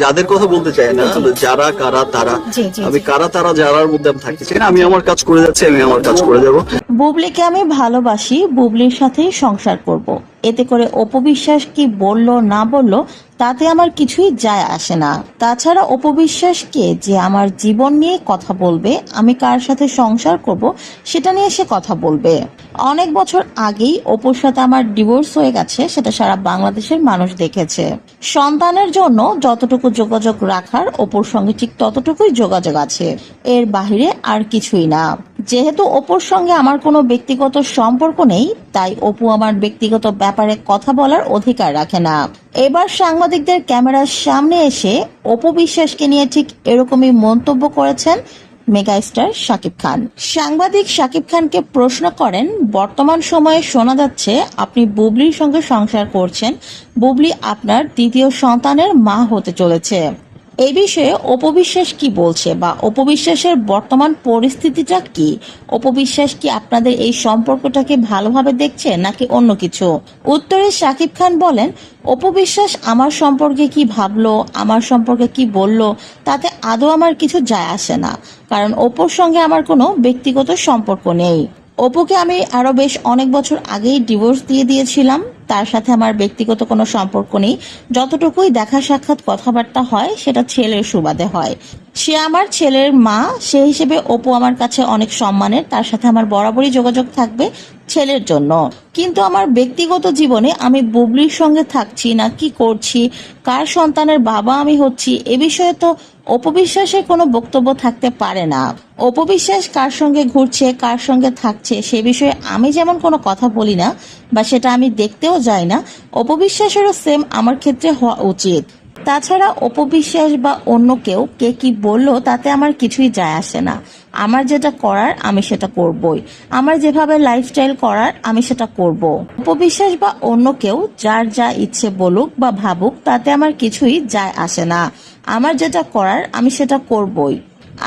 যাদের কথা বলতে চাই না, যারা কারা তারা, আমি কারা তারা যারার মধ্যে আমি থাকতে চাই না। আমি আমার কাজ করে যাচ্ছি, আমি আমার কাজ করে যাব। বুবলিকে আমি ভালোবাসি, বুবলির সাথেই সংসার করব। এতে করে অপবিশ্বাস কি বলল না বলল তাতে আমার কিছুই যায় আসে না। তাছাড়া অপবিশ্বাসকে যে আমার জীবন নিয়ে কথা বলবে, আমি কার সাথে সংসার করব সেটা নিয়ে সে কথা বলবে। অনেক বছর আগেই অপুর সাথে আমার ডিভোর্স হয়ে গেছে, সেটা সারা বাংলাদেশের মানুষ দেখেছে। সন্তানের জন্য যতটুকু যোগাযোগ রাখার অপুর সঙ্গে ঠিক ততটুকুই যোগাযোগ আছে, এর বাহিরে আর কিছুই না। যেহেতু অপুর সঙ্গে আমার কোনো ব্যক্তিগত সম্পর্ক নেই, তাই অপু আমার ব্যক্তিগত ব্যাপারে কথা বলার অধিকার রাখে না। এবার সাংবাদিকদের ক্যামেরার সামনে এসে অপু বিশ্বাসকে নিয়ে ঠিক এরকমই মন্তব্য করেছেন মেগাস্টার শাকিব খান। সাংবাদিক শাকিব খানকে প্রশ্ন করেন, বর্তমান সময়ে শোনা যাচ্ছে আপনি বুবলির সঙ্গে সংসার করছেন, বুবলি আপনার দ্বিতীয় সন্তানের মা হতে চলেছে। এই বিষয়ে অপবিশ্বাস কি বলছে বা অপবিশ্বাসের বর্তমান পরিস্থিতিটা কি? অপবিশ্বাস কি আপনাদের এই সম্পর্কটাকে ভালোভাবে দেখছে নাকি অন্য কিছু? উত্তরে শাকিব খান বলেন, অপবিশ্বাস আমার সম্পর্কে কি ভাবলো, আমার সম্পর্কে কি বলল, তাতে আদৌ আমার কিছু যায় আসে না, কারণ অপুর সঙ্গে আমার কোনো ব্যক্তিগত সম্পর্ক নেই। অপুকে আমি আরো বেশ অনেক বছর আগেই ডিভোর্স দিয়ে দিয়েছিলাম, তার সাথে আমার ব্যক্তিগত কোনো সম্পর্ক নেই। যতটুকুই দেখা সাক্ষাৎ কথাবার্তা হয় সেটা ছেলের সুবাদে হয়। সে আমার ছেলের মা, সে হিসেবে অপু আমার কাছে অনেক সম্মানের, তার সাথে আমার বরাবরই যোগাযোগ থাকবে ছেলের জন্য। কিন্তু আমার ব্যক্তিগত জীবনে আমি বুবলির সঙ্গে থাকছি না কি করছি, কার সন্তানের বাবা আমি হচ্ছি, এ বিষয়ে তো অপবিশ্বাসের কোনো বক্তব্য থাকতে পারে না। অপবিশ্বাস কার সঙ্গে ঘুরছে, কার সঙ্গে থাকছে, সে বিষয়ে আমি যেমন কোনো কথা বলি না বা সেটা আমি দেখতেও যাই না, অপবিশ্বাসেরও সেম আমার ক্ষেত্রে হওয়া উচিত। তাছাড়া অপবিশ্বাস বা অন্য কেউ কে কি বললো তাতে আমার কিছুই যায় আসে না। আমার যেটা করার আমি সেটা করবই, আমার যেভাবে লাইফস্টাইল করার আমি সেটা করব। অপবিশ্বাস বা অন্য কেউ যার যা ইচ্ছে বলুক বা ভাবুক তাতে আমার কিছুই যায় আসে না। আমার যেটা করার আমি সেটা করবই।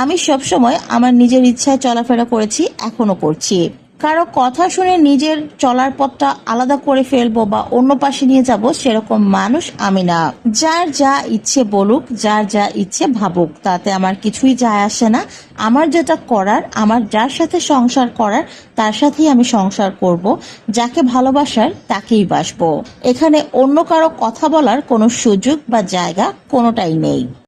আমি সবসময় আমার নিজের ইচ্ছায় চলাফেরা করেছি, এখনো করছি। কারো কথা শুনে নিজের চলার পথটা আলাদা করে ফেলবো বা অন্য পাশে নিয়ে যাব সেরকম মানুষ আমি না। যার যা ইচ্ছে বলুক, যার যা ইচ্ছে ভাবুক, তাতে আমার কিছুই যায় আসে না। আমার যেটা করার, আমার যার সাথে সংসার করার তার সাথেই আমি সংসার করব, যাকে ভালোবাসার তাকেই বাসবো। এখানে অন্য কারো কথা বলার কোনো সুযোগ বা জায়গা কোনোটাই নেই।